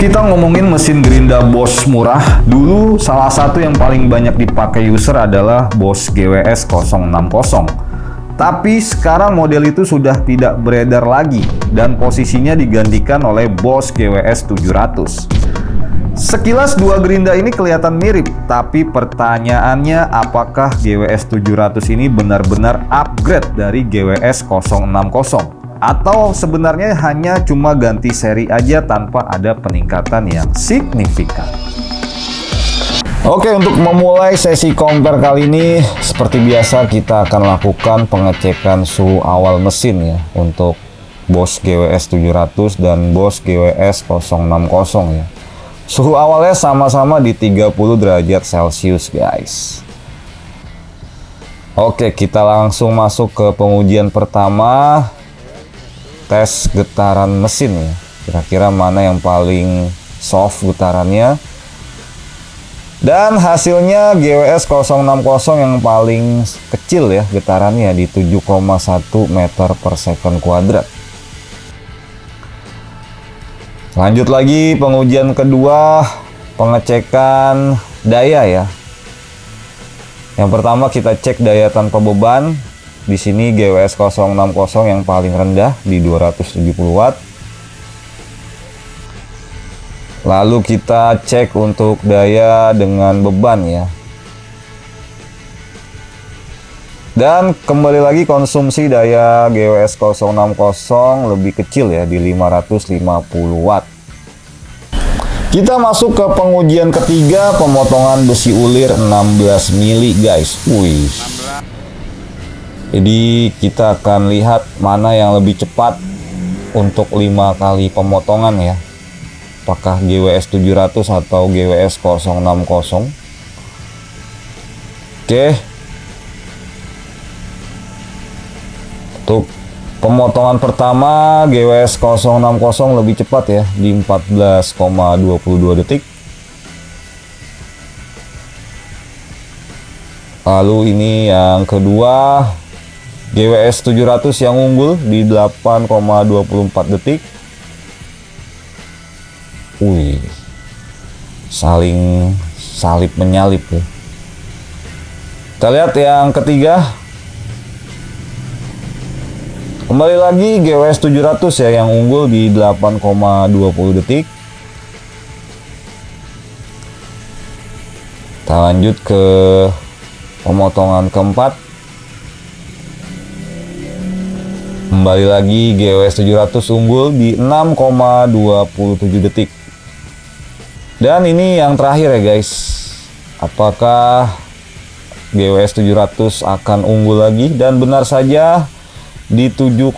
kita ngomongin mesin gerinda Bosch murah, dulu salah satu yang paling banyak dipakai user adalah Bosch GWS 060. Tapi sekarang model itu sudah tidak beredar lagi dan posisinya digantikan oleh Bosch GWS 700. Sekilas dua gerinda ini kelihatan mirip, tapi pertanyaannya apakah GWS 700 ini benar-benar upgrade dari GWS 060? Atau sebenarnya hanya cuma ganti seri aja tanpa ada peningkatan yang signifikan? Oke, untuk memulai sesi compare kali ini, seperti biasa kita akan lakukan pengecekan suhu awal mesin ya untuk Bosch GWS 700 dan Bosch GWS 060 ya. Suhu awalnya sama-sama di 30 derajat Celcius guys. Oke, kita langsung masuk ke pengujian pertama. Tes getaran mesin ya, kira-kira mana yang paling soft getarannya, dan hasilnya GWS 060 yang paling kecil ya getarannya di 7,1 meter per second kuadrat. Lanjut lagi pengujian kedua, pengecekan daya ya. Yang pertama kita cek daya tanpa beban. Di sini GWS 060 yang paling rendah di 270 watt. Lalu kita cek untuk daya dengan beban ya. Dan kembali lagi konsumsi daya GWS 060 lebih kecil ya di 550 watt. Kita masuk ke pengujian ketiga, pemotongan besi ulir 16 mili guys. Wih. Jadi kita akan lihat mana yang lebih cepat untuk 5 kali pemotongan ya. Apakah GWS 700 atau GWS 060. Oke. Untuk pemotongan pertama GWS 060 lebih cepat ya di 14,22 detik. Lalu ini yang kedua, GWS 700 yang unggul di 8,24 detik. Wih, saling salip menyalip ya. Kita lihat yang ketiga. Kembali lagi GWS 700 ya yang unggul di 8,20 detik. Kita lanjut ke pemotongan keempat. Kembali lagi GWS 700 unggul di 6,27 detik. Dan ini yang terakhir ya guys. Apakah GWS 700 akan unggul lagi? Dan benar saja di 7,1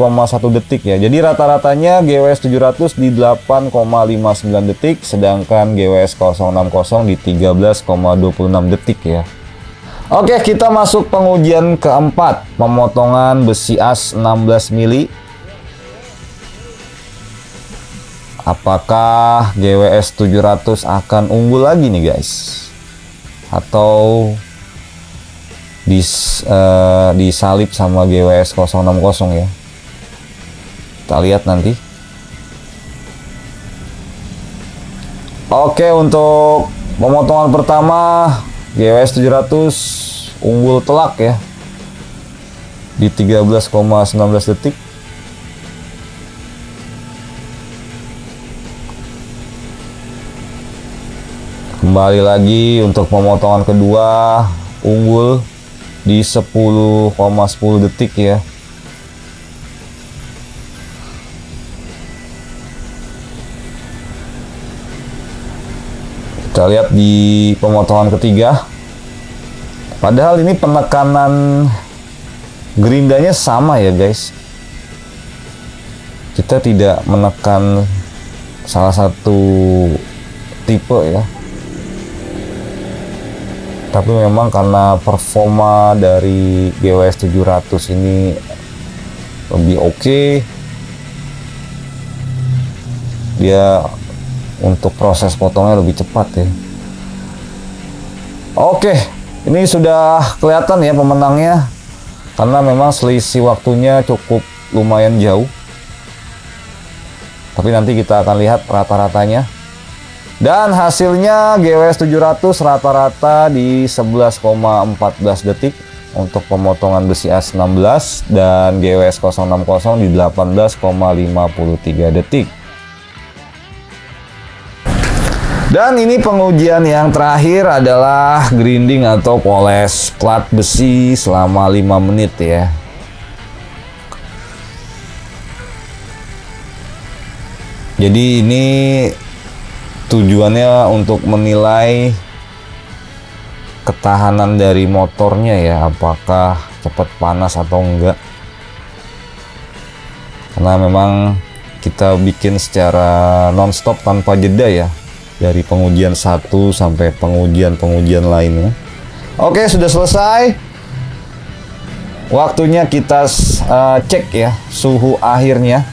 detik ya. Jadi rata-ratanya GWS 700 di 8,59 detik, sedangkan GWS 060 di 13,26 detik ya. Oke, kita masuk pengujian keempat, pemotongan besi as 16 mili. Apakah GWS 700 akan unggul lagi nih guys? Atau disalip sama GWS 060 ya? Kita lihat nanti. Oke, untuk pemotongan pertama GWS 700 unggul telak ya di 13,19 detik. Kembali lagi untuk pemotongan kedua unggul di 10,10 detik ya. Kita lihat di pemotongan ketiga. Padahal ini penekanan gerindanya sama ya guys. Kita tidak menekan salah satu tipe ya. Tapi memang karena performa dari GWS 700 ini lebih oke, dia untuk proses potongnya lebih cepat ya. Oke, ini sudah kelihatan ya pemenangnya, karena memang selisih waktunya cukup lumayan jauh. Tapi nanti kita akan lihat rata-ratanya. Dan hasilnya GWS 700 rata-rata di 11,14 detik untuk pemotongan besi A19 dan GWS 060 di 18,53 detik. Dan ini pengujian yang terakhir adalah grinding atau poles plat besi selama 5 menit ya. Jadi ini tujuannya untuk menilai ketahanan dari motornya ya, apakah cepat panas atau enggak. Karena memang kita bikin secara nonstop tanpa jeda ya, dari pengujian satu sampai pengujian lainnya. Oke, sudah selesai. Waktunya kita cek ya suhu akhirnya.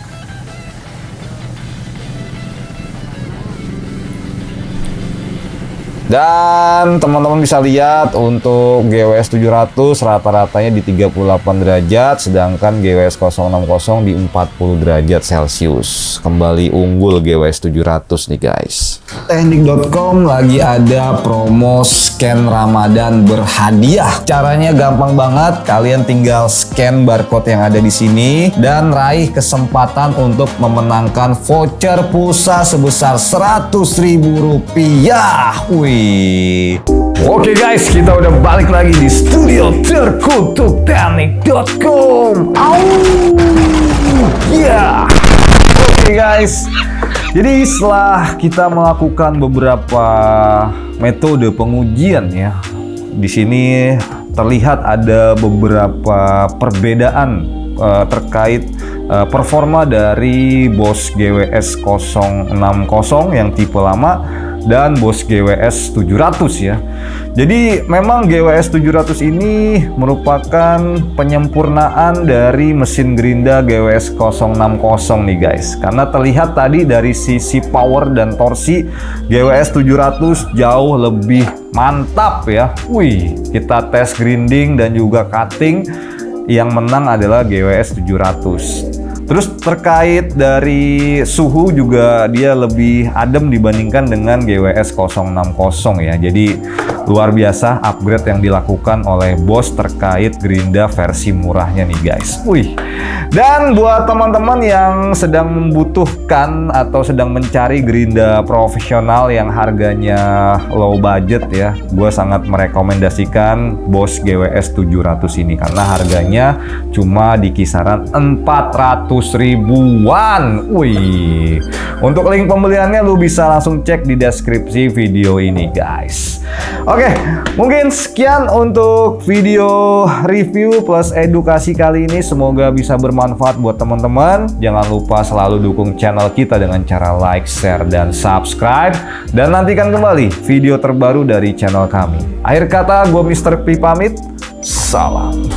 Dan teman-teman bisa lihat untuk GWS 700 rata-ratanya di 38 derajat, sedangkan GWS 060 di 40 derajat Celcius. Kembali unggul GWS 700 nih guys. Teknik.com lagi ada promo scan Ramadan berhadiah. Caranya gampang banget, kalian tinggal scan barcode yang ada di sini dan raih kesempatan untuk memenangkan voucher pulsa sebesar Rp100.000. Wih. Oke guys, kita udah balik lagi di studio terkutuk teknik.com. Ya. Oke guys. Jadi setelah kita melakukan beberapa metode pengujian ya, di sini terlihat ada beberapa perbedaan terkait performa dari Bosch GWS 060 yang tipe lama dan Bosch GWS 700 ya. Jadi memang GWS 700 ini merupakan penyempurnaan dari mesin gerinda GWS 060 nih guys. Karena terlihat tadi dari sisi power dan torsi GWS 700 jauh lebih mantap ya. Wih, kita tes grinding dan juga cutting, yang menang adalah GWS 700. Terus terkait dari suhu juga dia lebih adem dibandingkan dengan GWS 060 ya. Jadi luar biasa upgrade yang dilakukan oleh Bosch terkait gerinda versi murahnya nih guys. Wih. Dan buat teman-teman yang sedang membutuhkan atau sedang mencari gerinda profesional yang harganya low budget ya, gue sangat merekomendasikan Bosch GWS 700 ini karena harganya cuma di kisaran 400 ribuan. Wih. Untuk link pembeliannya lu bisa langsung cek di deskripsi video ini guys. Oke, mungkin sekian untuk video review plus edukasi kali ini. Semoga bisa bermanfaat buat teman-teman. Jangan lupa selalu dukung channel kita dengan cara like, share, dan subscribe. Dan nantikan kembali video terbaru dari channel kami. Akhir kata, gue Mr. P pamit. Salam.